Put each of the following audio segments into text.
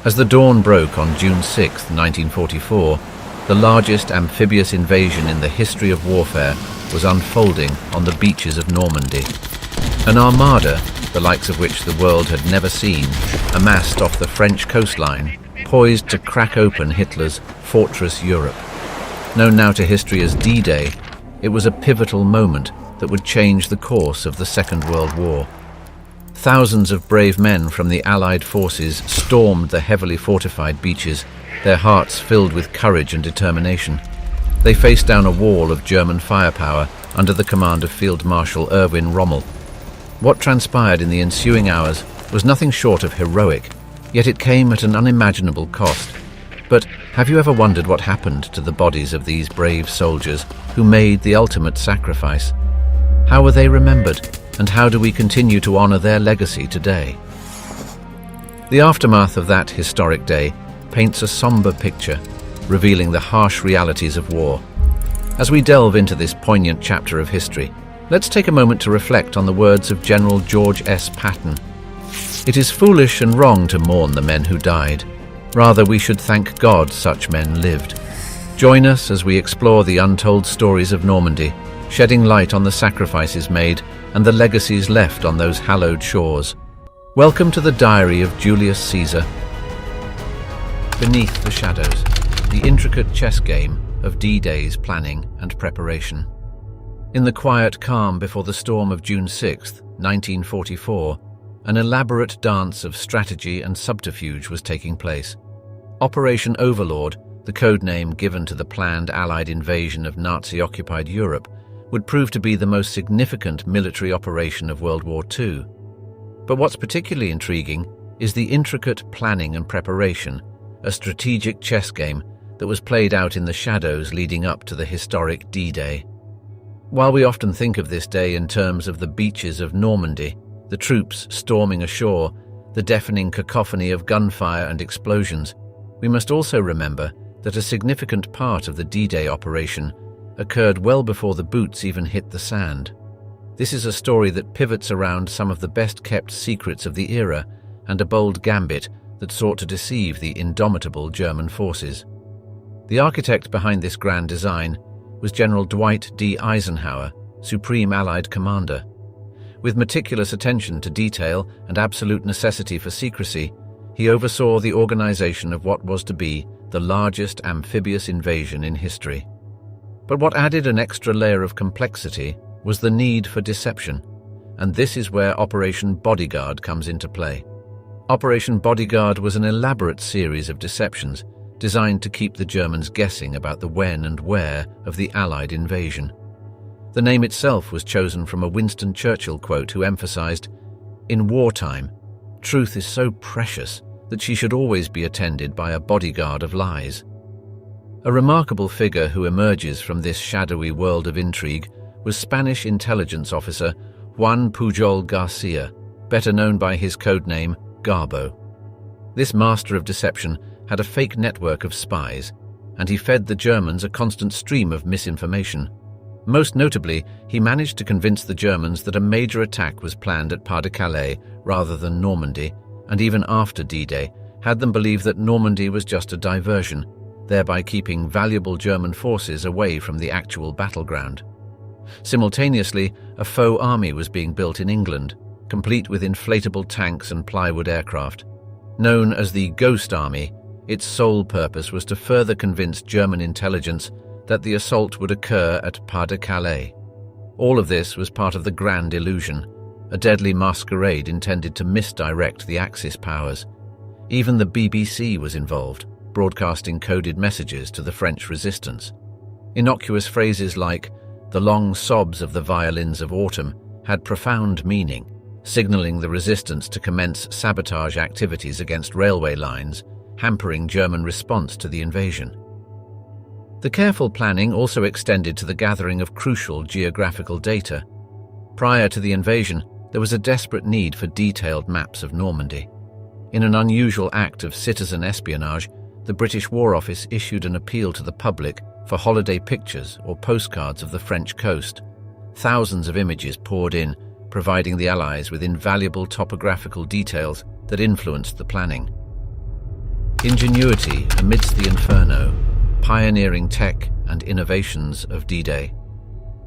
As the dawn broke on June 6, 1944, the largest amphibious invasion in the history of warfare was unfolding on the beaches of Normandy. An armada, the likes of which the world had never seen, amassed off the French coastline, poised to crack open Hitler's fortress Europe. Known now to history as D-Day, it was a pivotal moment that would change the course of the Second World War. Thousands of brave men from the Allied forces stormed the heavily fortified beaches, their hearts filled with courage and determination. They faced down a wall of German firepower under the command of Field Marshal Erwin Rommel. What transpired in the ensuing hours was nothing short of heroic, yet it came at an unimaginable cost. But have you ever wondered what happened to the bodies of these brave soldiers who made the ultimate sacrifice? How were they remembered, and how do we continue to honor their legacy today? The aftermath of that historic day paints a somber picture, revealing the harsh realities of war. As we delve into this poignant chapter of history, let's take a moment to reflect on the words of General George S. Patton. It is foolish and wrong to mourn the men who died. Rather, we should thank God such men lived. Join us as we explore the untold stories of Normandy, shedding light on the sacrifices made and the legacies left on those hallowed shores. Welcome to the diary of Julius Caesar. Beneath the shadows, the intricate chess game of D-Day's planning and preparation. In the quiet calm before the storm of June 6, 1944, an elaborate dance of strategy and subterfuge was taking place. Operation Overlord, the code name given to the planned Allied invasion of Nazi-occupied Europe, would prove to be the most significant military operation of World War II. But what's particularly intriguing is the intricate planning and preparation, a strategic chess game that was played out in the shadows leading up to the historic D-Day. While we often think of this day in terms of the beaches of Normandy, the troops storming ashore, the deafening cacophony of gunfire and explosions, we must also remember that a significant part of the D-Day operation occurred well before the boots even hit the sand. This is a story that pivots around some of the best-kept secrets of the era and a bold gambit that sought to deceive the indomitable German forces. The architect behind this grand design was General Dwight D. Eisenhower, Supreme Allied Commander. With meticulous attention to detail and absolute necessity for secrecy, he oversaw the organization of what was to be the largest amphibious invasion in history. But what added an extra layer of complexity was the need for deception, and this is where Operation Bodyguard comes into play. Operation Bodyguard was an elaborate series of deceptions designed to keep the Germans guessing about the when and where of the Allied invasion. The name itself was chosen from a Winston Churchill quote who emphasized, "In wartime, truth is so precious that she should always be attended by a bodyguard of lies." A remarkable figure who emerges from this shadowy world of intrigue was Spanish intelligence officer Juan Pujol Garcia, better known by his codename Garbo. This master of deception had a fake network of spies, and he fed the Germans a constant stream of misinformation. Most notably, he managed to convince the Germans that a major attack was planned at Pas-de-Calais rather than Normandy, and even after D-Day, had them believe that Normandy was just a diversion, thereby keeping valuable German forces away from the actual battleground. Simultaneously, a faux army was being built in England, complete with inflatable tanks and plywood aircraft. Known as the Ghost Army, its sole purpose was to further convince German intelligence that the assault would occur at Pas-de-Calais. All of this was part of the Grand Illusion, a deadly masquerade intended to misdirect the Axis powers. Even the BBC was involved, broadcasting coded messages to the French resistance. Innocuous phrases like, "The long sobs of the violins of autumn," had profound meaning, signaling the resistance to commence sabotage activities against railway lines, hampering German response to the invasion. The careful planning also extended to the gathering of crucial geographical data. Prior to the invasion, there was a desperate need for detailed maps of Normandy. In an unusual act of citizen espionage, the British War Office issued an appeal to the public for holiday pictures or postcards of the French coast. Thousands of images poured in, providing the Allies with invaluable topographical details that influenced the planning. Ingenuity amidst the inferno, pioneering tech and innovations of D-Day.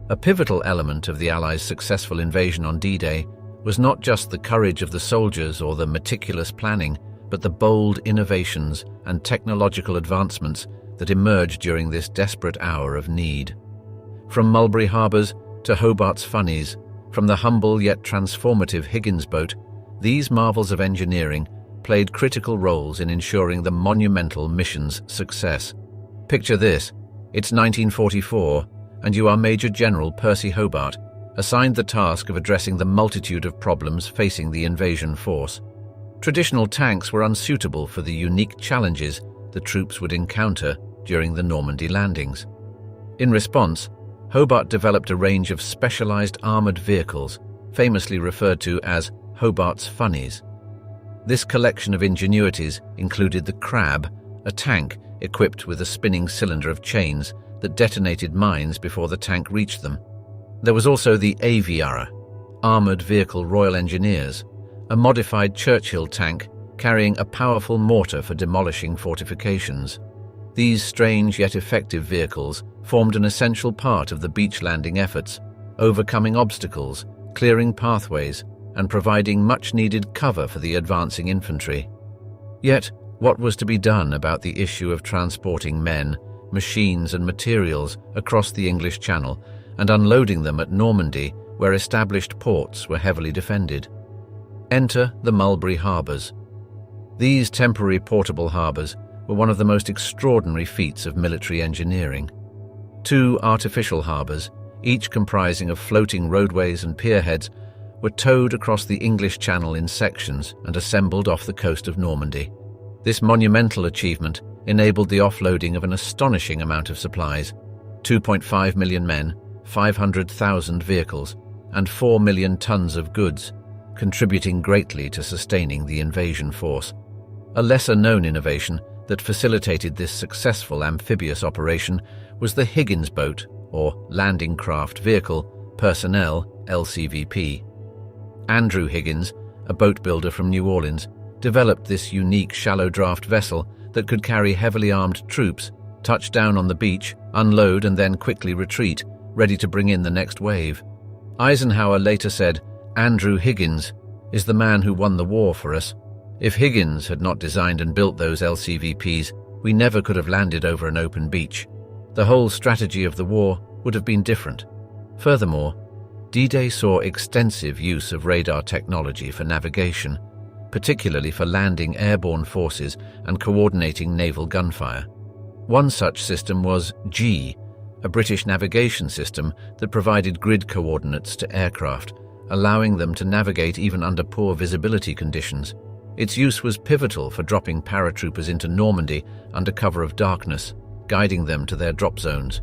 A pivotal element of the Allies' successful invasion on D-Day was not just the courage of the soldiers or the meticulous planning, but the bold innovations and technological advancements that emerged during this desperate hour of need. From Mulberry Harbours to Hobart's Funnies, from the humble yet transformative Higgins boat, these marvels of engineering played critical roles in ensuring the monumental mission's success. Picture this: it's 1944, and you are Major General Percy Hobart, assigned the task of addressing the multitude of problems facing the invasion force. Traditional tanks were unsuitable for the unique challenges the troops would encounter during the Normandy landings. In response, Hobart developed a range of specialized armored vehicles, famously referred to as Hobart's Funnies. This collection of ingenuities included the Crab, a tank equipped with a spinning cylinder of chains that detonated mines before the tank reached them. There was also the Aviara, Armored Vehicle Royal Engineers, a modified Churchill tank carrying a powerful mortar for demolishing fortifications. These strange yet effective vehicles formed an essential part of the beach landing efforts, overcoming obstacles, clearing pathways, and providing much-needed cover for the advancing infantry. Yet, what was to be done about the issue of transporting men, machines and materials across the English Channel and unloading them at Normandy, where established ports were heavily defended? Enter the Mulberry Harbours. These temporary portable harbours were one of the most extraordinary feats of military engineering. Two artificial harbours, each comprising of floating roadways and pierheads, were towed across the English Channel in sections and assembled off the coast of Normandy. This monumental achievement enabled the offloading of an astonishing amount of supplies: 2.5 million men, 500,000 vehicles, and 4 million tons of goods, contributing greatly to sustaining the invasion force. A lesser-known innovation that facilitated this successful amphibious operation was the Higgins boat, or Landing Craft Vehicle Personnel, LCVP. Andrew Higgins, a boat builder from New Orleans, developed this unique shallow-draft vessel that could carry heavily armed troops, touch down on the beach, unload and then quickly retreat, ready to bring in the next wave. Eisenhower later said, "Andrew Higgins is the man who won the war for us. If Higgins had not designed and built those LCVPs, we never could have landed over an open beach. The whole strategy of the war would have been different." Furthermore, D-Day saw extensive use of radar technology for navigation, particularly for landing airborne forces and coordinating naval gunfire. One such system was G, a British navigation system that provided grid coordinates to aircraft, allowing them to navigate even under poor visibility conditions. Its use was pivotal for dropping paratroopers into Normandy under cover of darkness, guiding them to their drop zones.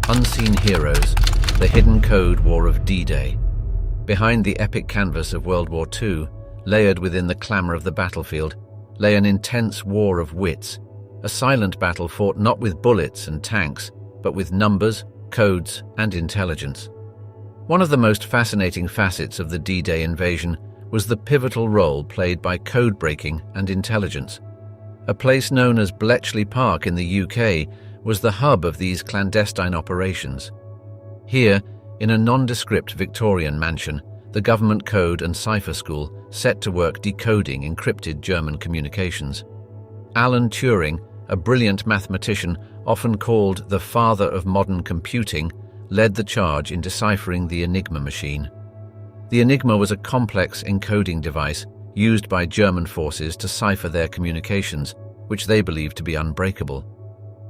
Unseen heroes, the hidden code war of D-Day. Behind the epic canvas of World War II, layered within the clamour of the battlefield, lay an intense war of wits, a silent battle fought not with bullets and tanks, but with numbers, codes, and intelligence. One of the most fascinating facets of the D-Day invasion was the pivotal role played by code breaking and intelligence. A place known as Bletchley Park in the UK was the hub of these clandestine operations. Here, in a nondescript Victorian mansion, the government code and cipher school set to work decoding encrypted German communications. Alan Turing, a brilliant mathematician often called the father of modern computing, led the charge in deciphering the Enigma machine. The Enigma was a complex encoding device used by German forces to cipher their communications, which they believed to be unbreakable.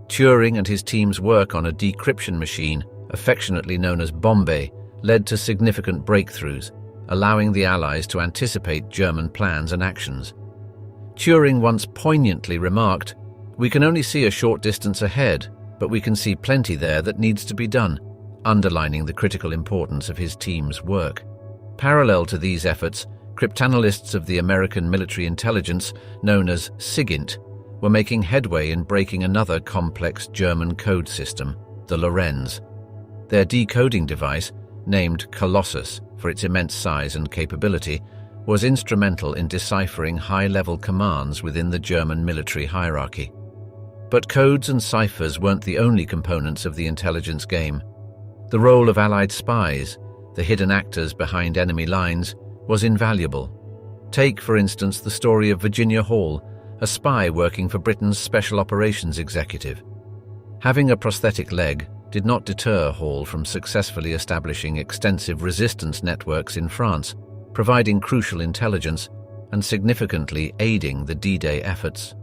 Turing and his team's work on a decryption machine, affectionately known as Bombay, led to significant breakthroughs, allowing the Allies to anticipate German plans and actions. Turing once poignantly remarked, "We can only see a short distance ahead, but we can see plenty there that needs to be done," underlining the critical importance of his team's work. Parallel to these efforts, cryptanalysts of the American military intelligence, known as SIGINT, were making headway in breaking another complex German code system, the Lorenz. Their decoding device, named Colossus for its immense size and capability, was instrumental in deciphering high-level commands within the German military hierarchy. But codes and ciphers weren't the only components of the intelligence game. The role of Allied spies, the hidden actors behind enemy lines, was invaluable. Take, for instance, the story of Virginia Hall, a spy working for Britain's Special Operations Executive. Having a prosthetic leg did not deter Hall from successfully establishing extensive resistance networks in France, providing crucial intelligence and significantly aiding the D-Day efforts.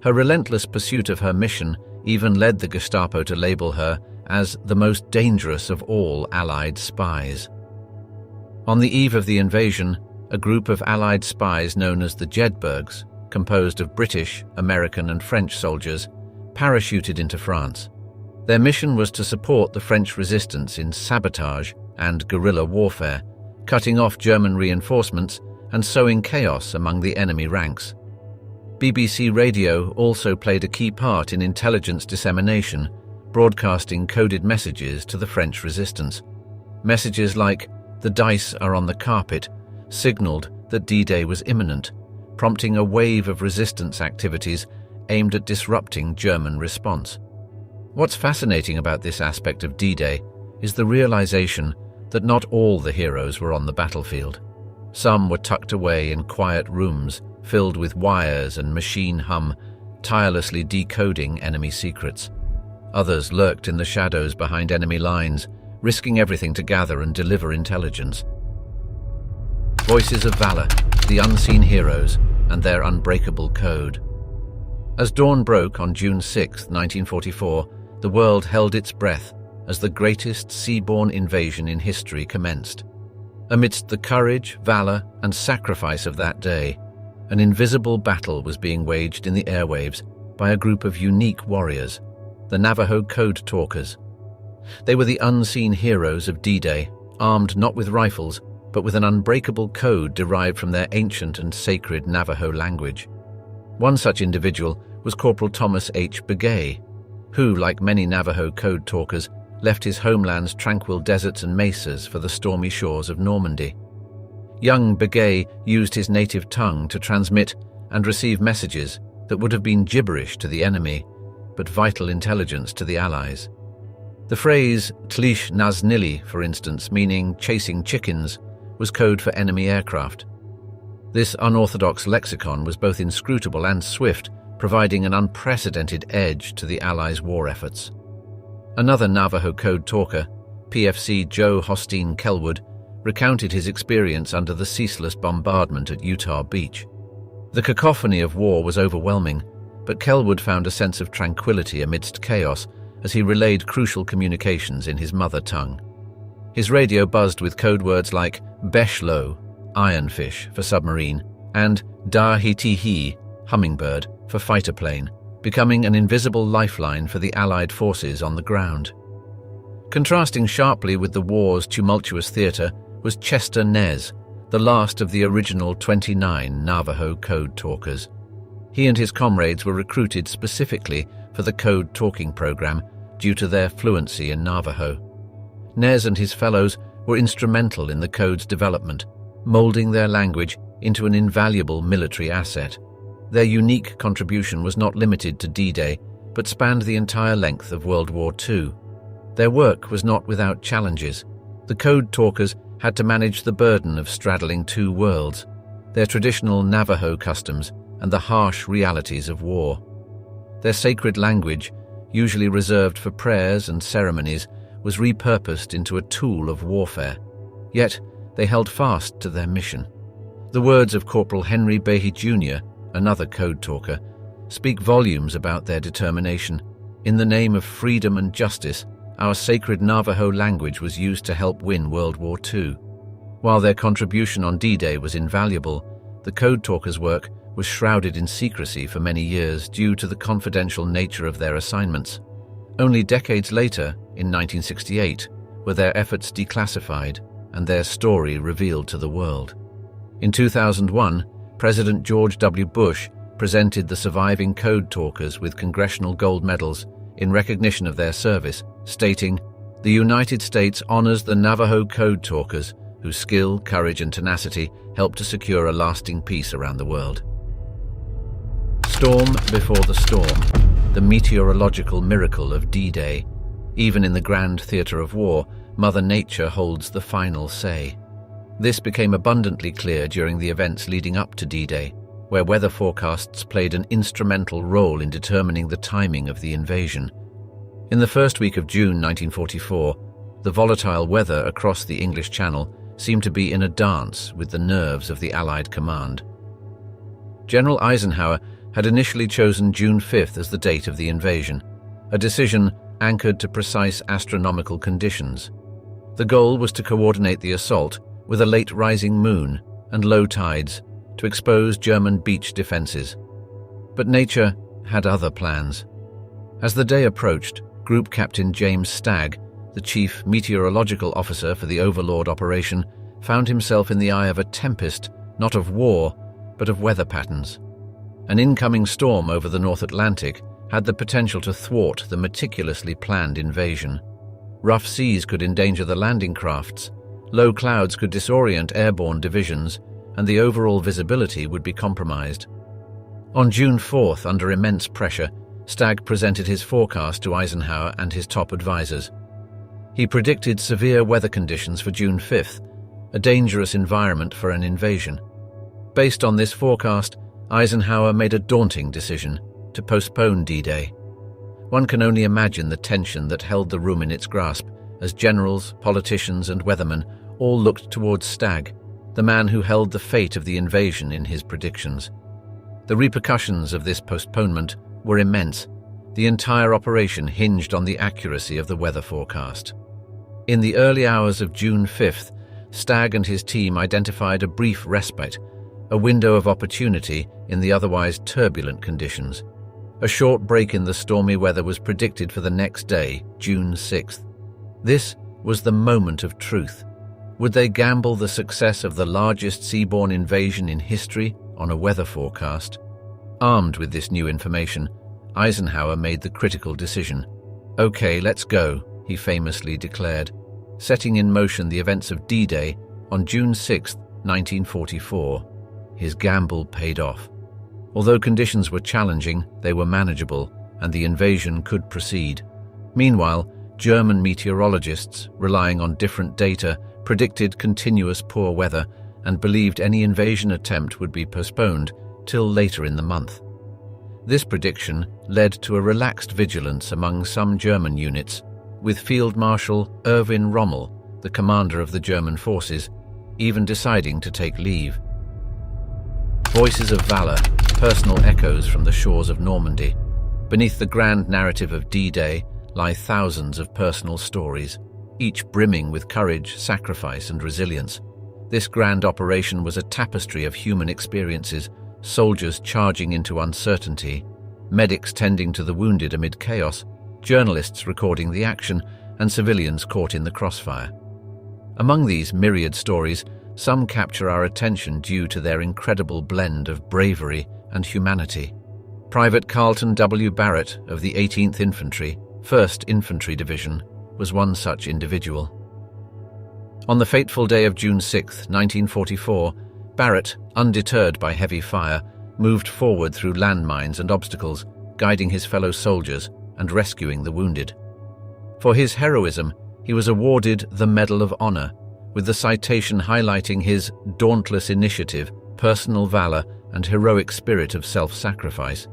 Her relentless pursuit of her mission even led the Gestapo to label her as the most dangerous of all Allied spies. On the eve of the invasion, a group of Allied spies known as the Jedburghs, composed of British, American and French soldiers, parachuted into France. Their mission was to support the French resistance in sabotage and guerrilla warfare, cutting off German reinforcements and sowing chaos among the enemy ranks. BBC Radio also played a key part in intelligence dissemination, broadcasting coded messages to the French resistance. Messages like, "The dice are on the carpet," signaled that D-Day was imminent, prompting a wave of resistance activities aimed at disrupting German response. What's fascinating about this aspect of D-Day is the realization that not all the heroes were on the battlefield. Some were tucked away in quiet rooms filled with wires and machine hum, tirelessly decoding enemy secrets. Others lurked in the shadows behind enemy lines, risking everything to gather and deliver intelligence. Voices of valor, the unseen heroes, and their unbreakable code. As dawn broke on June 6, 1944, the world held its breath as the greatest seaborne invasion in history commenced. Amidst the courage, valor, and sacrifice of that day, an invisible battle was being waged in the airwaves by a group of unique warriors, the Navajo Code Talkers. They were the unseen heroes of D-Day, armed not with rifles, but with an unbreakable code derived from their ancient and sacred Navajo language. One such individual was Corporal Thomas H. Begay, who, like many Navajo Code Talkers, left his homeland's tranquil deserts and mesas for the stormy shores of Normandy. Young Begay used his native tongue to transmit and receive messages that would have been gibberish to the enemy, but vital intelligence to the Allies. The phrase "Tlish Naznili," for instance, meaning chasing chickens, was code for enemy aircraft. This unorthodox lexicon was both inscrutable and swift, providing an unprecedented edge to the Allies' war efforts. Another Navajo Code Talker, PFC Joe Hosteen Kelwood, recounted his experience under the ceaseless bombardment at Utah Beach. The cacophony of war was overwhelming, but Kelwood found a sense of tranquility amidst chaos as he relayed crucial communications in his mother tongue. His radio buzzed with code words like Beshlo, ironfish for submarine, and Dahitihi, hummingbird, for fighter plane, becoming an invisible lifeline for the Allied forces on the ground. Contrasting sharply with the war's tumultuous theater was Chester Nez, the last of the original 29 Navajo Code Talkers. He and his comrades were recruited specifically for the Code Talking program due to their fluency in Navajo. Nez and his fellows were instrumental in the code's development, molding their language into an invaluable military asset. Their unique contribution was not limited to D-Day, but spanned the entire length of World War II. Their work was not without challenges. The Code Talkers had to manage the burden of straddling two worlds, their traditional Navajo customs and the harsh realities of war. Their sacred language, usually reserved for prayers and ceremonies, was repurposed into a tool of warfare. Yet, they held fast to their mission. The words of Corporal Henry Behe Jr., another Code Talker, speak volumes about their determination. In the name of freedom and justice, our sacred Navajo language was used to help win World War II. While their contribution on D-Day was invaluable, the Code Talkers' work was shrouded in secrecy for many years due to the confidential nature of their assignments. Only decades later, in 1968, were their efforts declassified and their story revealed to the world. In 2001, President George W. Bush presented the surviving Code Talkers with Congressional Gold Medals in recognition of their service, stating, "The United States honors the Navajo Code Talkers whose skill, courage, and tenacity helped to secure a lasting peace around the world. Storm before the storm, the meteorological miracle of D-Day. Even in the grand theatre of war, Mother Nature holds the final say. This became abundantly clear during the events leading up to D-Day, where weather forecasts played an instrumental role in determining the timing of the invasion. In the first week of June 1944, the volatile weather across the English Channel seemed to be in a dance with the nerves of the Allied command. General Eisenhower had initially chosen June 5th as the date of the invasion, a decision anchored to precise astronomical conditions. The goal was to coordinate the assault with a late rising moon and low tides to expose German beach defenses. But nature had other plans. As the day approached, Group Captain James Stagg, the chief meteorological officer for the Overlord operation, found himself in the eye of a tempest, not of war, but of weather patterns. An incoming storm over the North Atlantic had the potential to thwart the meticulously planned invasion. Rough seas could endanger the landing crafts, low clouds could disorient airborne divisions, and the overall visibility would be compromised. On June 4th, under immense pressure, Stagg presented his forecast to Eisenhower and his top advisors. He predicted severe weather conditions for June 5th, a dangerous environment for an invasion. Based on this forecast, Eisenhower made a daunting decision to postpone D-Day. One can only imagine the tension that held the room in its grasp as generals, politicians, and weathermen all looked towards Stagg, the man who held the fate of the invasion in his predictions. The repercussions of this postponement were immense. The entire operation hinged on the accuracy of the weather forecast. In the early hours of June 5th, Stagg and his team identified a brief respite, a window of opportunity in the otherwise turbulent conditions. A short break in the stormy weather was predicted for the next day, June 6th. This was the moment of truth. Would they gamble the success of the largest seaborne invasion in history on a weather forecast? Armed with this new information, Eisenhower made the critical decision. "Okay, let's go," he famously declared, setting in motion the events of D-Day on June 6, 1944. His gamble paid off. Although conditions were challenging, they were manageable, and the invasion could proceed. Meanwhile, German meteorologists, relying on different data, predicted continuous poor weather and believed any invasion attempt would be postponed till later in the month. This prediction led to a relaxed vigilance among some German units, with Field Marshal Erwin Rommel, the commander of the German forces, even deciding to take leave. Voices of valor, personal echoes from the shores of Normandy. Beneath the grand narrative of D-Day lie thousands of personal stories, each brimming with courage, sacrifice, and resilience. This grand operation was a tapestry of human experiences, soldiers charging into uncertainty, medics tending to the wounded amid chaos, journalists recording the action, and civilians caught in the crossfire. Among these myriad stories, some capture our attention due to their incredible blend of bravery and humanity. Private Carlton W. Barrett of the 18th Infantry, 1st Infantry Division, was one such individual. On the fateful day of June 6, 1944, Barrett, undeterred by heavy fire, moved forward through landmines and obstacles, guiding his fellow soldiers and rescuing the wounded. For his heroism, he was awarded the Medal of Honor, with the citation highlighting his dauntless initiative, personal valor, and heroic spirit of self-sacrifice.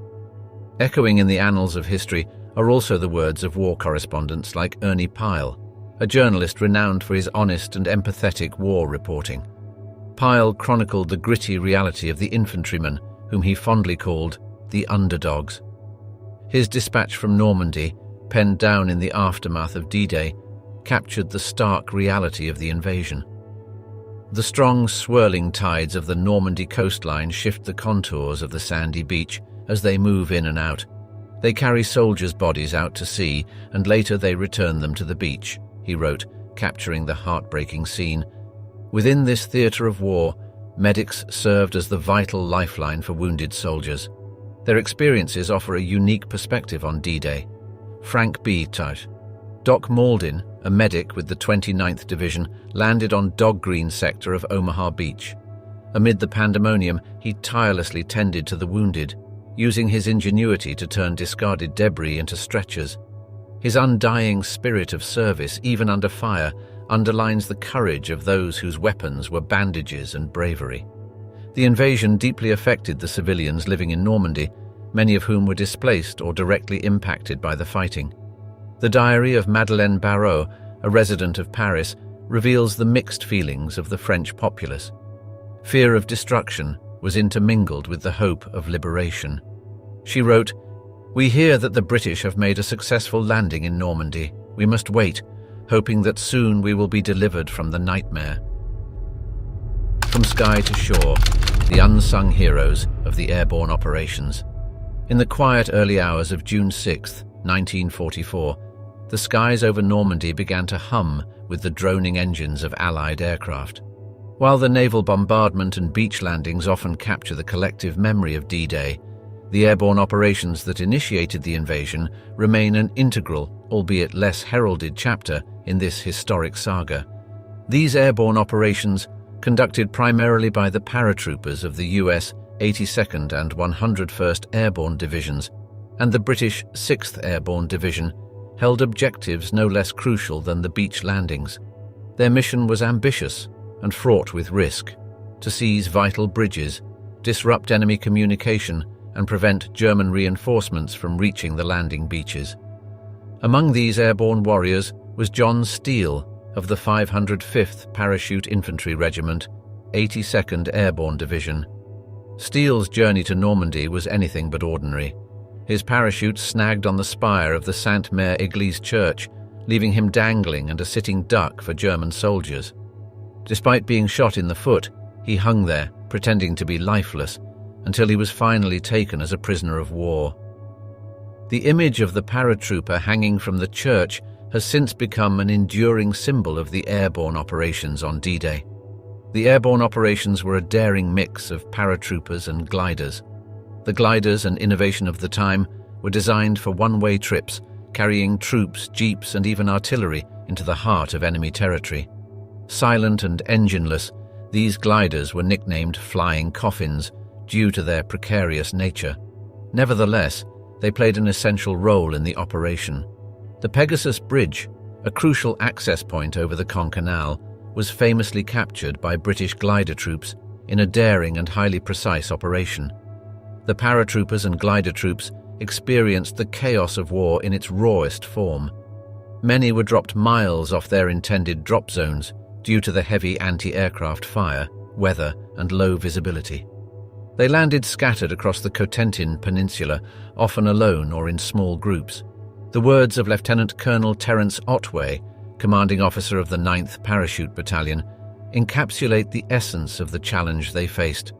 Echoing in the annals of history are also the words of war correspondents like Ernie Pyle, a journalist renowned for his honest and empathetic war reporting. Pyle chronicled the gritty reality of the infantrymen, whom he fondly called the underdogs. His dispatch from Normandy, penned down in the aftermath of D-Day, captured the stark reality of the invasion. The strong, swirling tides of the Normandy coastline shift the contours of the sandy beach as they move in and out. They carry soldiers' bodies out to sea, and later they return them to the beach, he wrote, capturing the heartbreaking scene. Within this theatre of war, medics served as the vital lifeline for wounded soldiers. Their experiences offer a unique perspective on D-Day. Frank B. Tout, Doc Maldin, a medic with the 29th Division, landed on Dog Green sector of Omaha Beach. Amid the pandemonium, he tirelessly tended to the wounded, using his ingenuity to turn discarded debris into stretchers. His undying spirit of service, even under fire, underlines the courage of those whose weapons were bandages and bravery. The invasion deeply affected the civilians living in Normandy, many of whom were displaced or directly impacted by the fighting. The diary of Madeleine Barrault, a resident of Paris, reveals the mixed feelings of the French populace. Fear of destruction was intermingled with the hope of liberation. She wrote, "We hear that the British have made a successful landing in Normandy. We must wait, hoping that soon we will be delivered from the nightmare." From sky to shore, the unsung heroes of the airborne operations. In the quiet early hours of June 6, 1944, the skies over Normandy began to hum with the droning engines of Allied aircraft. While the naval bombardment and beach landings often capture the collective memory of D-Day, the airborne operations that initiated the invasion remain an integral, albeit less heralded chapter in this historic saga. These airborne operations, conducted primarily by the paratroopers of the US 82nd and 101st Airborne Divisions and the British 6th Airborne Division, held objectives no less crucial than the beach landings. Their mission was ambitious and fraught with risk: to seize vital bridges, disrupt enemy communication, and prevent German reinforcements from reaching the landing beaches. Among these airborne warriors was John Steele of the 505th Parachute Infantry Regiment, 82nd Airborne Division. Steele's journey to Normandy was anything but ordinary. His parachute snagged on the spire of the Sainte-Mère-Église church, leaving him dangling and a sitting duck for German soldiers. Despite being shot in the foot, he hung there, pretending to be lifeless, until he was finally taken as a prisoner of war. The image of the paratrooper hanging from the church has since become an enduring symbol of the airborne operations on D-Day. The airborne operations were a daring mix of paratroopers and gliders. The gliders, an innovation of the time, were designed for one-way trips, carrying troops, jeeps, and even artillery into the heart of enemy territory. Silent and engineless, these gliders were nicknamed flying coffins due to their precarious nature. Nevertheless, they played an essential role in the operation. The Pegasus Bridge, a crucial access point over the Caen Canal, was famously captured by British glider troops in a daring and highly precise operation. The paratroopers and glider troops experienced the chaos of war in its rawest form. Many were dropped miles off their intended drop zones due to the heavy anti-aircraft fire, weather, and low visibility. They landed scattered across the Cotentin Peninsula, often alone or in small groups. The words of Lieutenant Colonel Terence Otway, commanding officer of the 9th Parachute Battalion, encapsulate the essence of the challenge they faced.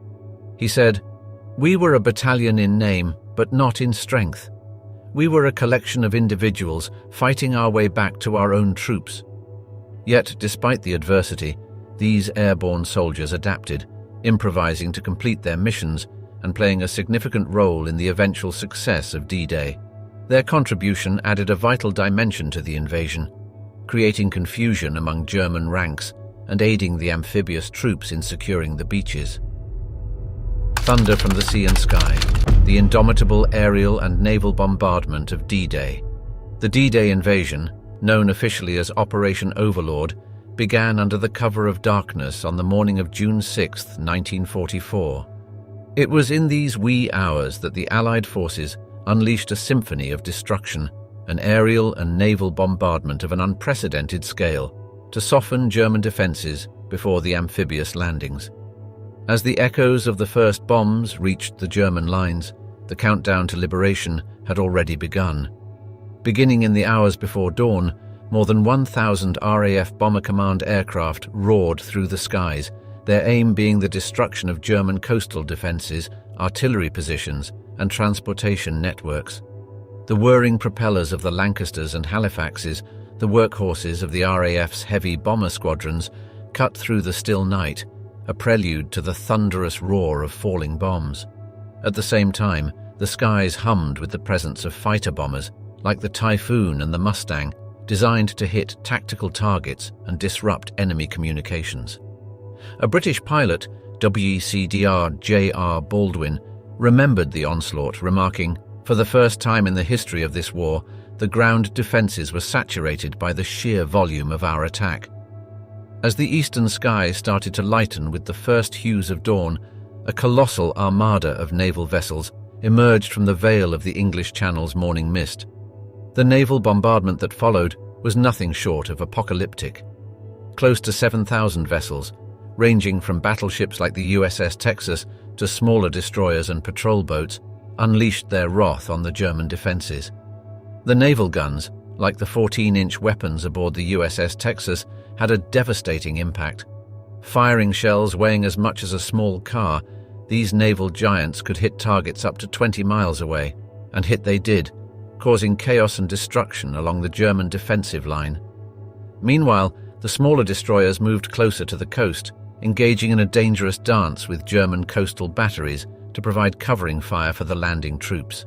He said, "We were a battalion in name, but not in strength. We were a collection of individuals fighting our way back to our own troops." Yet, despite the adversity, these airborne soldiers adapted, improvising to complete their missions and playing a significant role in the eventual success of D-Day. Their contribution added a vital dimension to the invasion, creating confusion among German ranks and aiding the amphibious troops in securing the beaches. Thunder from the sea and sky, the indomitable aerial and naval bombardment of D-Day. The D-Day invasion, known officially as Operation Overlord, began under the cover of darkness on the morning of June 6, 1944. It was in these wee hours that the Allied forces unleashed a symphony of destruction, an aerial and naval bombardment of an unprecedented scale, to soften German defenses before the amphibious landings. As the echoes of the first bombs reached the German lines, the countdown to liberation had already begun. Beginning in the hours before dawn, more than 1,000 RAF Bomber Command aircraft roared through the skies, their aim being the destruction of German coastal defenses, artillery positions, and transportation networks. The whirring propellers of the Lancasters and Halifaxes, the workhorses of the RAF's heavy bomber squadrons, cut through the still night, a prelude to the thunderous roar of falling bombs. At the same time, the skies hummed with the presence of fighter bombers, like the Typhoon and the Mustang, designed to hit tactical targets and disrupt enemy communications. A British pilot, WECDR J.R. Baldwin, remembered the onslaught, remarking, "For the first time in the history of this war, the ground defences were saturated by the sheer volume of our attack." As the eastern sky started to lighten with the first hues of dawn, a colossal armada of naval vessels emerged from the veil of the English Channel's morning mist. The naval bombardment that followed was nothing short of apocalyptic. Close to 7,000 vessels, ranging from battleships like the USS Texas to smaller destroyers and patrol boats, unleashed their wrath on the German defences. The naval guns, like the 14-inch weapons aboard the USS Texas, had a devastating impact. Firing shells weighing as much as a small car, these naval giants could hit targets up to 20 miles away, and hit they did, causing chaos and destruction along the German defensive line. Meanwhile, the smaller destroyers moved closer to the coast, engaging in a dangerous dance with German coastal batteries to provide covering fire for the landing troops.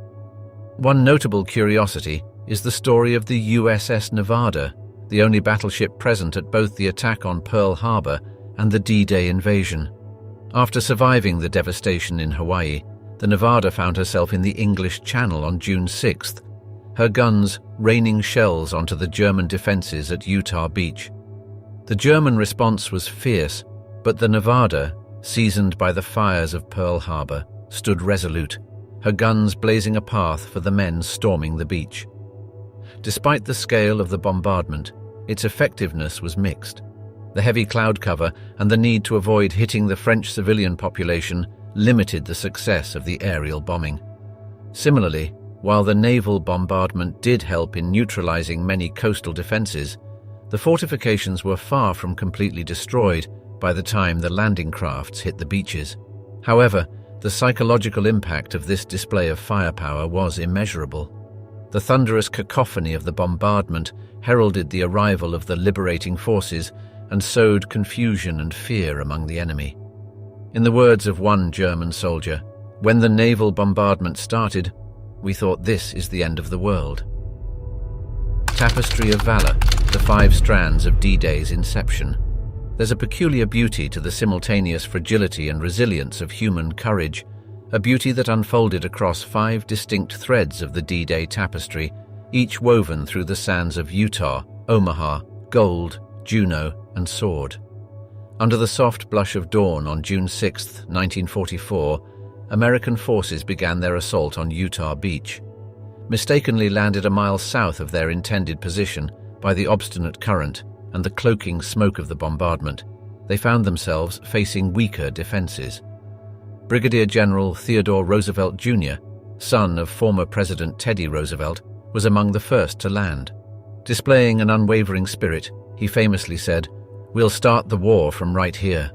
One notable curiosity is the story of the USS Nevada, the only battleship present at both the attack on Pearl Harbor and the D-Day invasion. After surviving the devastation in Hawaii, the Nevada found herself in the English Channel on June 6th, her guns raining shells onto the German defences at Utah Beach. The German response was fierce, but the Nevada, seasoned by the fires of Pearl Harbor, stood resolute, her guns blazing a path for the men storming the beach. Despite the scale of the bombardment, its effectiveness was mixed. The heavy cloud cover and the need to avoid hitting the French civilian population limited the success of the aerial bombing. Similarly, while the naval bombardment did help in neutralizing many coastal defenses, the fortifications were far from completely destroyed by the time the landing crafts hit the beaches. However, the psychological impact of this display of firepower was immeasurable. The thunderous cacophony of the bombardment heralded the arrival of the liberating forces and sowed confusion and fear among the enemy. In the words of one German soldier, "When the naval bombardment started, we thought this is the end of the world." Tapestry of Valor, the 5 strands of D-Day's Inception. There's a peculiar beauty to the simultaneous fragility and resilience of human courage, a beauty that unfolded across 5 distinct threads of the D-Day tapestry, each woven through the sands of Utah, Omaha, Gold, Juneau, and Sword. Under the soft blush of dawn on June 6, 1944, American forces began their assault on Utah Beach. Mistakenly landed a mile south of their intended position by the obstinate current and the cloaking smoke of the bombardment, they found themselves facing weaker defenses. Brigadier General Theodore Roosevelt Jr., son of former President Teddy Roosevelt, was among the first to land. Displaying an unwavering spirit, he famously said, "We'll start the war from right here."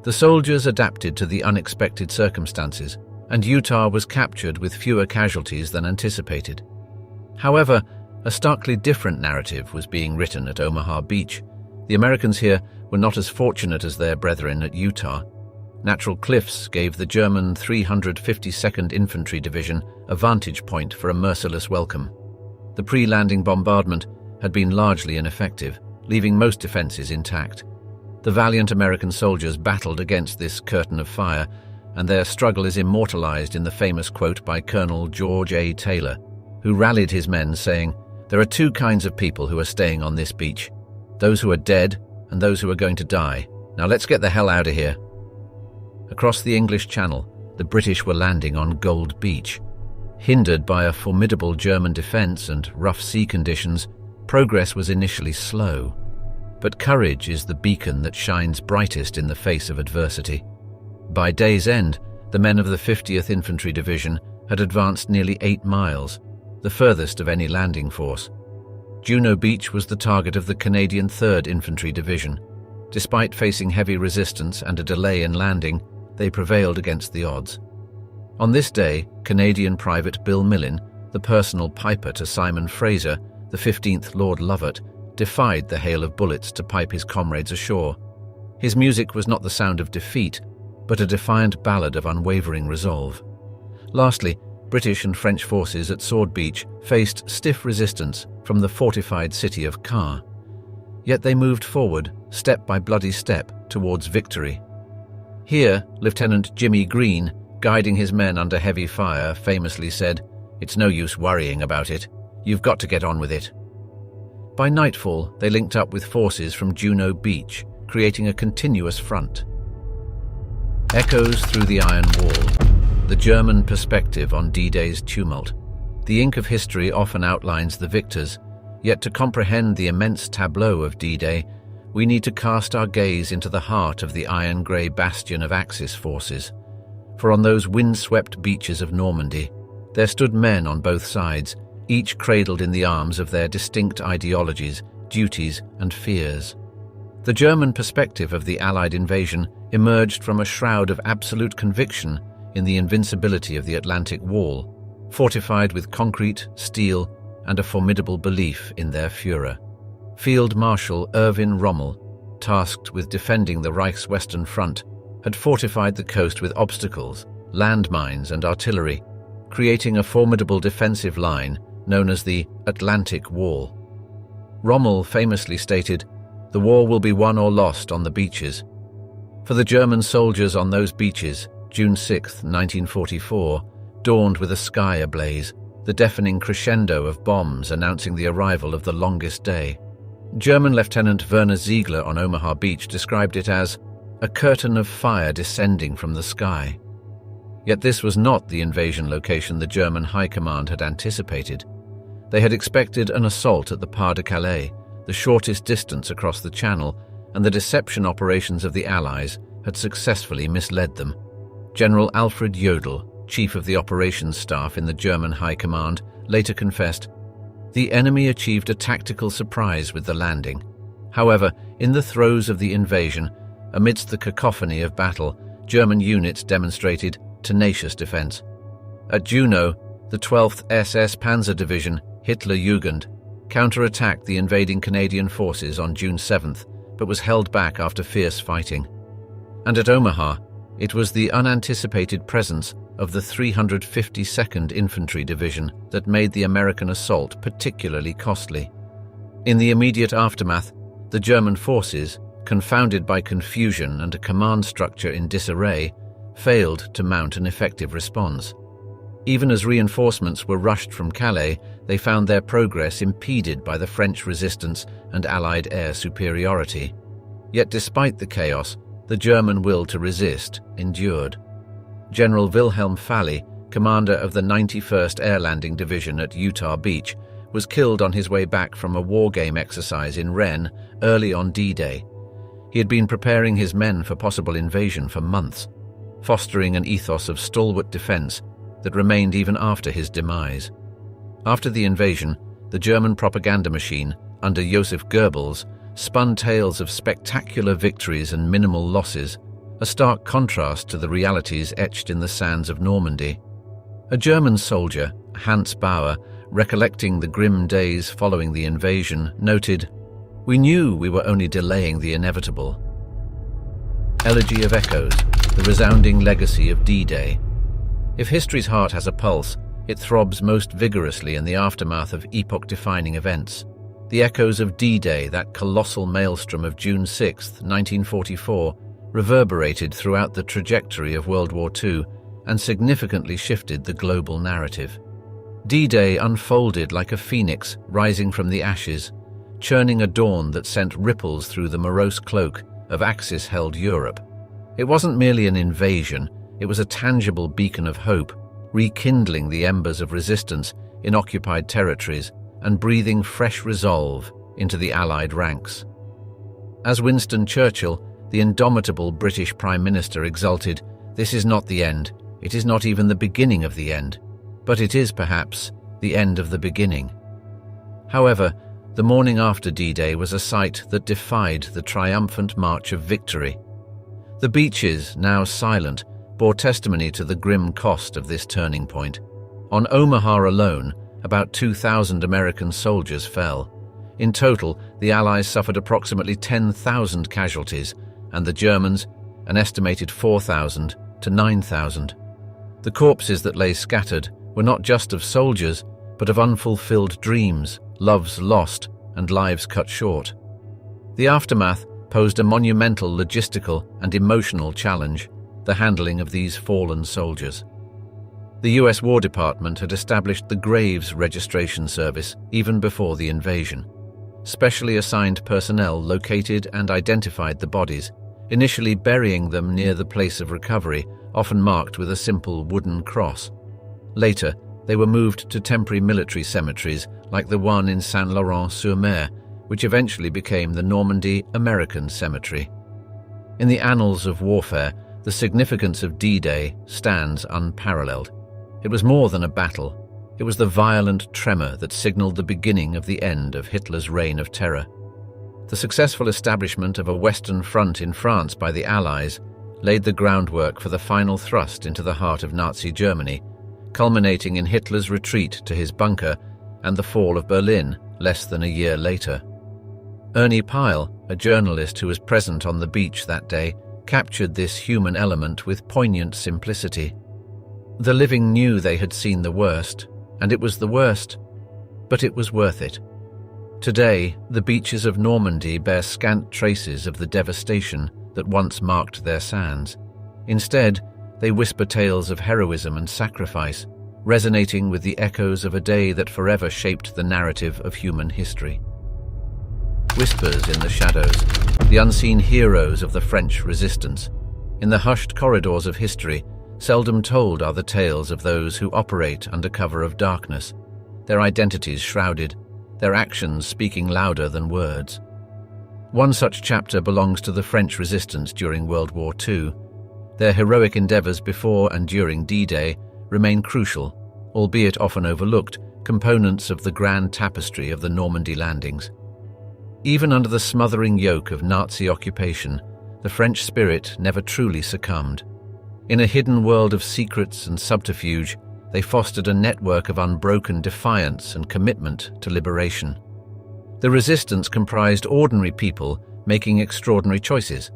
The soldiers adapted to the unexpected circumstances, and Utah was captured with fewer casualties than anticipated. However, a starkly different narrative was being written at Omaha Beach. The Americans here were not as fortunate as their brethren at Utah. Natural cliffs gave the German 352nd Infantry Division a vantage point for a merciless welcome. The pre-landing bombardment had been largely ineffective, leaving most defenses intact. The valiant American soldiers battled against this curtain of fire, and their struggle is immortalized in the famous quote by Colonel George A. Taylor, who rallied his men saying, "There are 2 kinds of people who are staying on this beach, those who are dead and those who are going to die. Now let's get the hell out of here." Across the English Channel, the British were landing on Gold Beach. Hindered by a formidable German defense and rough sea conditions, progress was initially slow. But courage is the beacon that shines brightest in the face of adversity. By day's end, the men of the 50th Infantry Division had advanced nearly 8 miles, the furthest of any landing force. Juneau Beach was the target of the Canadian 3rd Infantry Division. Despite facing heavy resistance and a delay in landing, they prevailed against the odds. On this day, Canadian Private Bill Millin, the personal piper to Simon Fraser, the 15th Lord Lovat, defied the hail of bullets to pipe his comrades ashore. His music was not the sound of defeat, but a defiant ballad of unwavering resolve. Lastly, British and French forces at Sword Beach faced stiff resistance from the fortified city of Caen. Yet they moved forward, step by bloody step, towards victory. Here, Lieutenant Jimmy Green, guiding his men under heavy fire, famously said, "It's no use worrying about it. You've got to get on with it." By nightfall, they linked up with forces from Juno Beach, creating a continuous front. Echoes through the Iron Wall. The German perspective on D-Day's tumult. The ink of history often outlines the victors, yet to comprehend the immense tableau of D-Day, we need to cast our gaze into the heart of the iron-grey bastion of Axis forces. For on those wind-swept beaches of Normandy, there stood men on both sides, each cradled in the arms of their distinct ideologies, duties, and fears. The German perspective of the Allied invasion emerged from a shroud of absolute conviction in the invincibility of the Atlantic Wall, fortified with concrete, steel, and a formidable belief in their Führer. Field Marshal Erwin Rommel, tasked with defending the Reich's western front, had fortified the coast with obstacles, landmines, and artillery, creating a formidable defensive line known as the Atlantic Wall. Rommel famously stated, "The war will be won or lost on the beaches." For the German soldiers on those beaches, June 6, 1944, dawned with a sky ablaze, the deafening crescendo of bombs announcing the arrival of the longest day. German Lieutenant Werner Ziegler on Omaha Beach described it as a curtain of fire descending from the sky. Yet this was not the invasion location the German High Command had anticipated. They had expected an assault at the Pas de Calais, the shortest distance across the Channel, and the deception operations of the Allies had successfully misled them. General Alfred Jodl, chief of the operations staff in the German High Command, later confessed, "The enemy achieved a tactical surprise with the landing. However, in the throes of the invasion, amidst the cacophony of battle, German units demonstrated tenacious defense. At Juno, the 12th SS Panzer Division, Hitlerjugend, counterattacked the invading Canadian forces on June 7th, but was held back after fierce fighting. And at Omaha, it was the unanticipated presence of the 352nd Infantry Division that made the American assault particularly costly. In the immediate aftermath, the German forces, confounded by confusion and a command structure in disarray, failed to mount an effective response. Even as reinforcements were rushed from Calais, they found their progress impeded by the French resistance and Allied air superiority. Yet despite the chaos, the German will to resist endured. General Wilhelm Falley, commander of the 91st Air Landing Division at Utah Beach, was killed on his way back from a war game exercise in Rennes early on D-Day. He had been preparing his men for possible invasion for months, fostering an ethos of stalwart defense that remained even after his demise. After the invasion, the German propaganda machine, under Joseph Goebbels, spun tales of spectacular victories and minimal losses, a stark contrast to the realities etched in the sands of Normandy. A German soldier, Hans Bauer, recollecting the grim days following the invasion, noted, "We knew we were only delaying the inevitable." Elegy of Echoes, the resounding legacy of D-Day. If history's heart has a pulse, it throbs most vigorously in the aftermath of epoch-defining events. The echoes of D-Day, that colossal maelstrom of June 6, 1944, reverberated throughout the trajectory of World War II and significantly shifted the global narrative. D-Day unfolded like a phoenix rising from the ashes, churning a dawn that sent ripples through the morose cloak of Axis-held Europe. It wasn't merely an invasion, it was a tangible beacon of hope, rekindling the embers of resistance in occupied territories and breathing fresh resolve into the Allied ranks. As Winston Churchill, the indomitable British Prime Minister, exulted, "This is not the end, it is not even the beginning of the end, but it is perhaps the end of the beginning." However, the morning after D-Day was a sight that defied the triumphant march of victory. The beaches, now silent, bore testimony to the grim cost of this turning point. On Omaha alone, about 2,000 American soldiers fell. In total, the Allies suffered approximately 10,000 casualties, and the Germans an estimated 4,000 to 9,000. The corpses that lay scattered were not just of soldiers, but of unfulfilled dreams, loves lost, and lives cut short. The aftermath posed a monumental logistical and emotional challenge, the handling of these fallen soldiers. The US War Department had established the Graves Registration Service even before the invasion. Specially assigned personnel located and identified the bodies, initially burying them near the place of recovery, often marked with a simple wooden cross. Later, they were moved to temporary military cemeteries like the one in Saint-Laurent-sur-Mer, which eventually became the Normandy American Cemetery. In the annals of warfare, the significance of D-Day stands unparalleled. It was more than a battle. It was the violent tremor that signaled the beginning of the end of Hitler's reign of terror. The successful establishment of a Western front in France by the Allies laid the groundwork for the final thrust into the heart of Nazi Germany, culminating in Hitler's retreat to his bunker and the fall of Berlin less than a year later. Ernie Pyle, a journalist who was present on the beach that day, captured this human element with poignant simplicity. The living knew they had seen the worst, and it was the worst, but it was worth it. Today, the beaches of Normandy bear scant traces of the devastation that once marked their sands. Instead, they whisper tales of heroism and sacrifice, resonating with the echoes of a day that forever shaped the narrative of human history. Whispers in the shadows, the unseen heroes of the French resistance. In the hushed corridors of history, seldom told are the tales of those who operate under cover of darkness, their identities shrouded, their actions speaking louder than words. One such chapter belongs to the French resistance during World War II. Their heroic endeavours before and during D-Day remain crucial, albeit often overlooked, components of the grand tapestry of the Normandy landings. Even under the smothering yoke of Nazi occupation, the French spirit never truly succumbed. In a hidden world of secrets and subterfuge, they fostered a network of unbroken defiance and commitment to liberation. The resistance comprised ordinary people making extraordinary choices.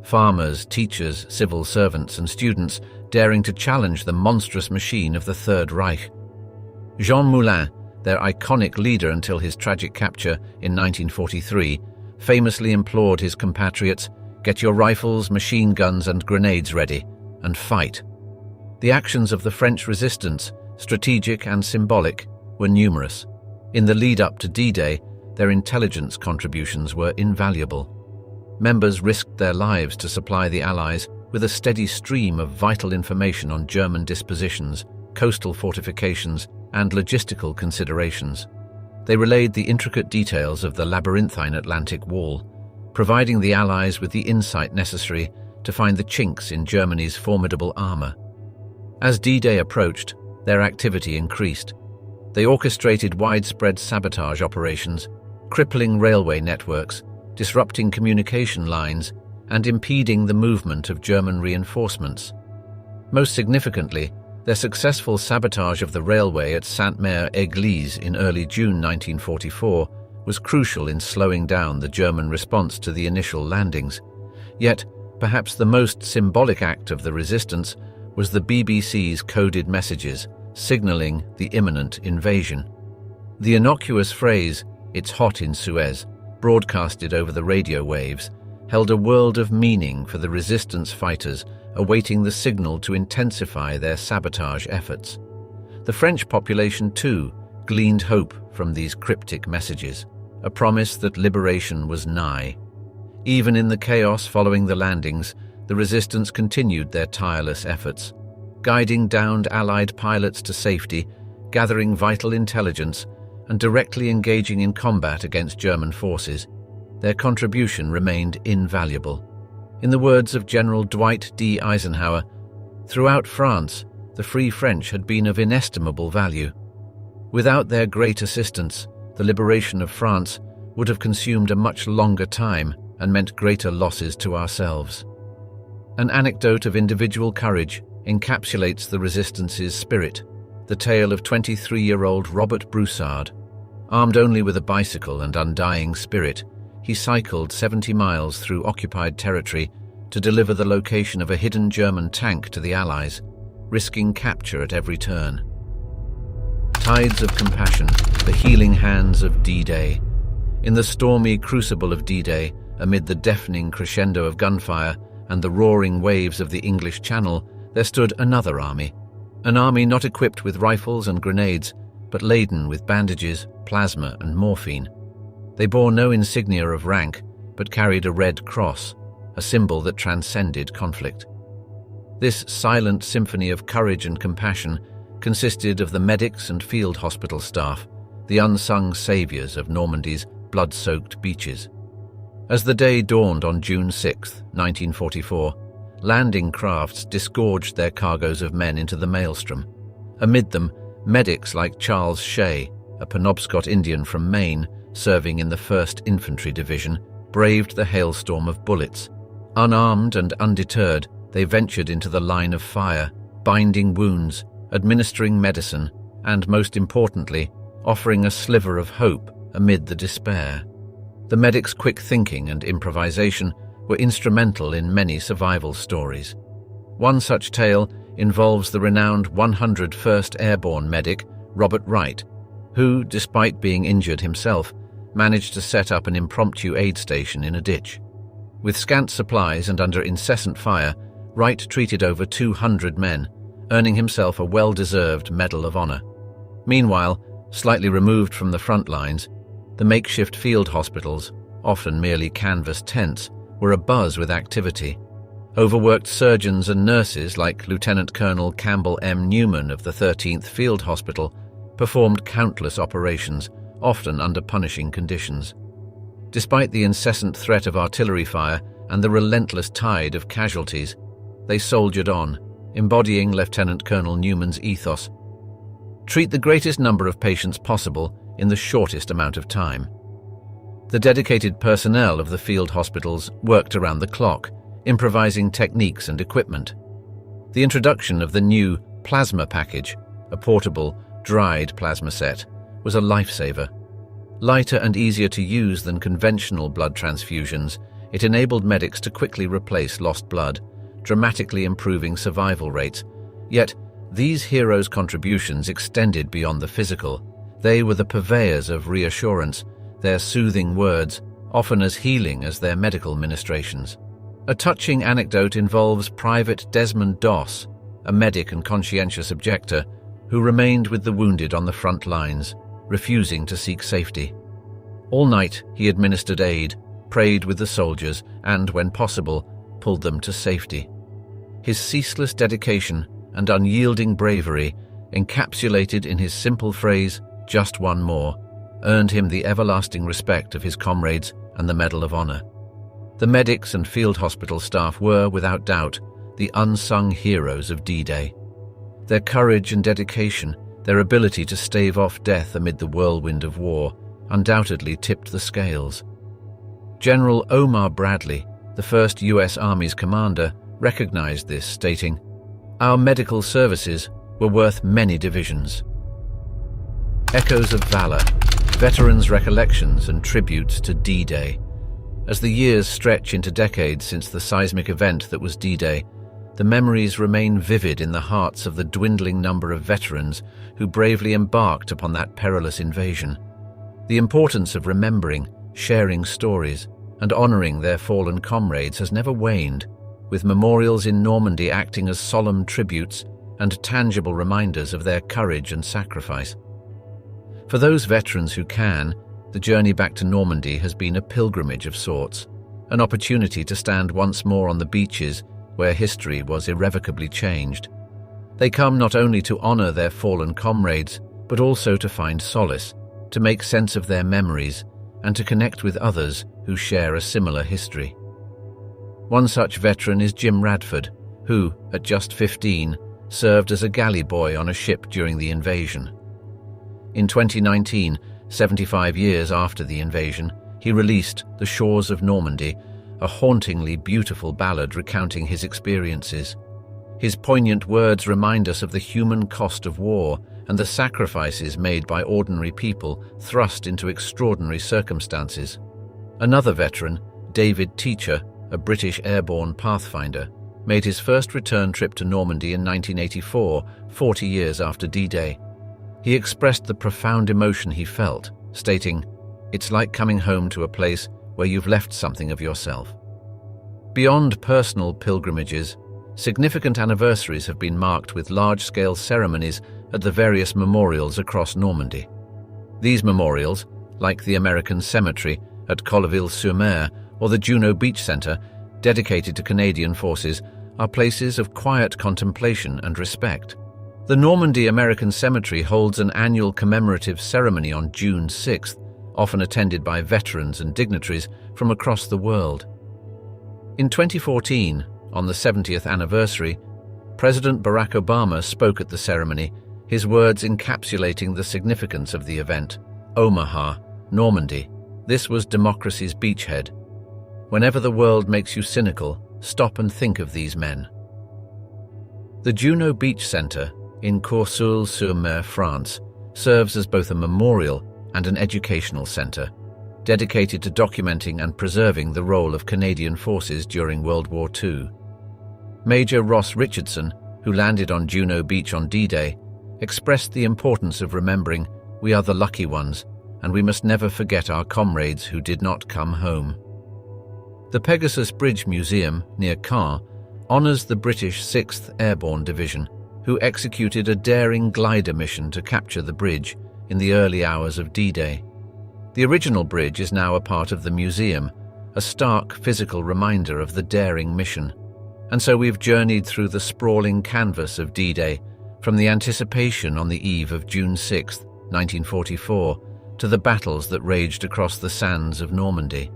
Farmers, teachers, civil servants, and students daring to challenge the monstrous machine of the Third Reich. Jean Moulin, their iconic leader until his tragic capture in 1943, famously implored his compatriots, "Get your rifles, machine guns, and grenades ready, and fight." The actions of the French resistance, strategic and symbolic, were numerous. In the lead-up to D-Day, their intelligence contributions were invaluable. Members risked their lives to supply the Allies with a steady stream of vital information on German dispositions, coastal fortifications, and logistical considerations. They relayed the intricate details of the labyrinthine Atlantic Wall, providing the Allies with the insight necessary to find the chinks in Germany's formidable armour. As D-Day approached, their activity increased. They orchestrated widespread sabotage operations, crippling railway networks, disrupting communication lines, and impeding the movement of German reinforcements. Most significantly, their successful sabotage of the railway at Sainte-Mère-Église in early June 1944 was crucial in slowing down the German response to the initial landings. Yet, perhaps the most symbolic act of the resistance was the BBC's coded messages, signalling the imminent invasion. The innocuous phrase, "It's hot in Suez," broadcasted over the radio waves, held a world of meaning for the resistance fighters awaiting the signal to intensify their sabotage efforts. The French population, too, gleaned hope from these cryptic messages, a promise that liberation was nigh. Even in the chaos following the landings, the resistance continued their tireless efforts, guiding downed Allied pilots to safety, gathering vital intelligence, and directly engaging in combat against German forces. Their contribution remained invaluable. In the words of General Dwight D. Eisenhower, "Throughout France, the Free French had been of inestimable value. Without their great assistance, the liberation of France would have consumed a much longer time and meant greater losses to ourselves." An anecdote of individual courage encapsulates the resistance's spirit, the tale of 23-year-old Robert Broussard. Armed only with a bicycle and undying spirit, he cycled 70 miles through occupied territory to deliver the location of a hidden German tank to the Allies, risking capture at every turn. tides of compassion, the healing hands of D-Day. In the stormy crucible of D-Day, amid the deafening crescendo of gunfire and the roaring waves of the English Channel, there stood another army. An army not equipped with rifles and grenades, but laden with bandages, plasma and morphine. They bore no insignia of rank, but carried a red cross, a symbol that transcended conflict. This silent symphony of courage and compassion consisted of the medics and field hospital staff, the unsung saviors of Normandy's blood-soaked beaches. As the day dawned on June 6, 1944, landing crafts disgorged their cargoes of men into the maelstrom. Amid them, medics like Charles Shea, a Penobscot Indian from Maine, serving in the 1st Infantry Division, braved the hailstorm of bullets. Unarmed and undeterred, they ventured into the line of fire, binding wounds, administering medicine, and, most importantly, offering a sliver of hope amid the despair. The medics' quick thinking and improvisation were instrumental in many survival stories. One such tale involves the renowned 101st Airborne medic, Robert Wright, who, despite being injured himself, managed to set up an impromptu aid station in a ditch. With scant supplies and under incessant fire, Wright treated over 200 men, earning himself a well-deserved Medal of Honor. Meanwhile, slightly removed from the front lines, the makeshift field hospitals, often merely canvas tents, were abuzz with activity. Overworked surgeons and nurses like Lieutenant Colonel Campbell M. Newman of the 13th Field Hospital performed countless operations, often under punishing conditions. Despite the incessant threat of artillery fire and the relentless tide of casualties, they soldiered on, embodying Lieutenant Colonel Newman's ethos. Treat the greatest number of patients possible in the shortest amount of time. The dedicated personnel of the field hospitals worked around the clock, improvising techniques and equipment. The introduction of the new plasma package, a portable, dried plasma set, was a lifesaver. Lighter and easier to use than conventional blood transfusions, it enabled medics to quickly replace lost blood, dramatically improving survival rates. Yet, these heroes' contributions extended beyond the physical. They were the purveyors of reassurance, their soothing words, often as healing as their medical ministrations. A touching anecdote involves Private Desmond Doss, a medic and conscientious objector, who remained with the wounded on the front lines, refusing to seek safety. All night he administered aid, prayed with the soldiers, and, when possible, pulled them to safety. His ceaseless dedication and unyielding bravery, encapsulated in his simple phrase, "Just one more," earned him the everlasting respect of his comrades and the Medal of Honor. The medics and field hospital staff were, without doubt, the unsung heroes of D-Day. Their courage and dedication, their ability to stave off death amid the whirlwind of war, undoubtedly tipped the scales. General Omar Bradley, the 1st U.S. Army's commander, recognized this, stating, "Our medical services were worth many divisions." Echoes of valor, veterans' recollections and tributes to D-Day. As the years stretch into decades since the seismic event that was D-Day, the memories remain vivid in the hearts of the dwindling number of veterans who bravely embarked upon that perilous invasion. The importance of remembering, sharing stories, and honoring their fallen comrades has never waned, with memorials in Normandy acting as solemn tributes and tangible reminders of their courage and sacrifice. For those veterans who can, the journey back to Normandy has been a pilgrimage of sorts, an opportunity to stand once more on the beaches where history was irrevocably changed. They come not only to honor their fallen comrades, but also to find solace, to make sense of their memories, and to connect with others who share a similar history. One such veteran is Jim Radford, who, at just 15, served as a galley boy on a ship during the invasion. In 2019, 75 years after the invasion, he released The Shores of Normandy, a hauntingly beautiful ballad recounting his experiences. His poignant words remind us of the human cost of war and the sacrifices made by ordinary people thrust into extraordinary circumstances. Another veteran, David Teacher, a British airborne pathfinder, made his first return trip to Normandy in 1984, 40 years after D-Day. He expressed the profound emotion he felt, stating, "It's like coming home to a place where you've left something of yourself." Beyond personal pilgrimages, significant anniversaries have been marked with large-scale ceremonies at the various memorials across Normandy. These memorials, like the American Cemetery at Colleville-sur-Mer or the Juno Beach Centre, dedicated to Canadian forces, are places of quiet contemplation and respect. The Normandy American Cemetery holds an annual commemorative ceremony on June 6th, often attended by veterans and dignitaries from across the world. In 2014, on the 70th anniversary, President Barack Obama spoke at the ceremony, his words encapsulating the significance of the event. Omaha, Normandy. This was democracy's beachhead. Whenever the world makes you cynical, stop and think of these men. The Juno Beach Centre in Courseulles-sur-Mer, France, serves as both a memorial and an educational centre, dedicated to documenting and preserving the role of Canadian forces during World War II. Major Ross Richardson, who landed on Juno Beach on D-Day, expressed the importance of remembering we are the lucky ones and we must never forget our comrades who did not come home. The Pegasus Bridge Museum, near Caen, honours the British 6th Airborne Division, who executed a daring glider mission to capture the bridge in the early hours of D-Day. The original bridge is now a part of the museum, a stark physical reminder of the daring mission. And so we've journeyed through the sprawling canvas of D-Day, from the anticipation on the eve of June 6, 1944, to the battles that raged across the sands of Normandy.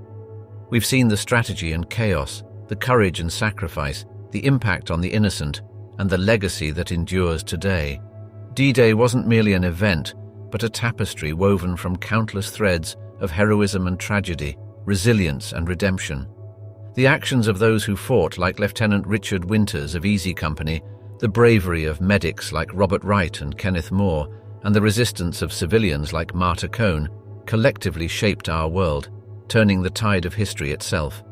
We've seen the strategy and chaos, the courage and sacrifice, the impact on the innocent, and the legacy that endures today. D-Day wasn't merely an event, but a tapestry woven from countless threads of heroism and tragedy, resilience and redemption. The actions of those who fought, like Lieutenant Richard Winters of Easy Company, the bravery of medics like Robert Wright and Kenneth Moore, and the resistance of civilians like Marta Cohn, collectively shaped our world, turning the tide of history itself.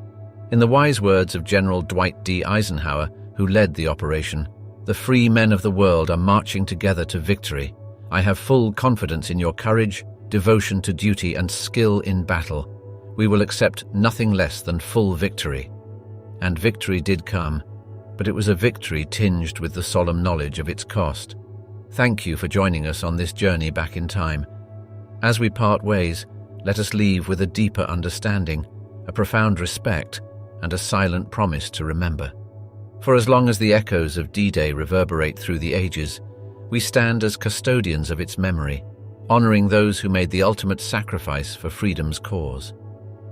In the wise words of General Dwight D. Eisenhower, who led the operation, "The free men of the world are marching together to victory. I have full confidence in your courage, devotion to duty, and skill in battle. We will accept nothing less than full victory." And victory did come, but it was a victory tinged with the solemn knowledge of its cost. Thank you for joining us on this journey back in time. As we part ways, let us leave with a deeper understanding, a profound respect, and a silent promise to remember. For as long as the echoes of D-Day reverberate through the ages, we stand as custodians of its memory, honoring those who made the ultimate sacrifice for freedom's cause.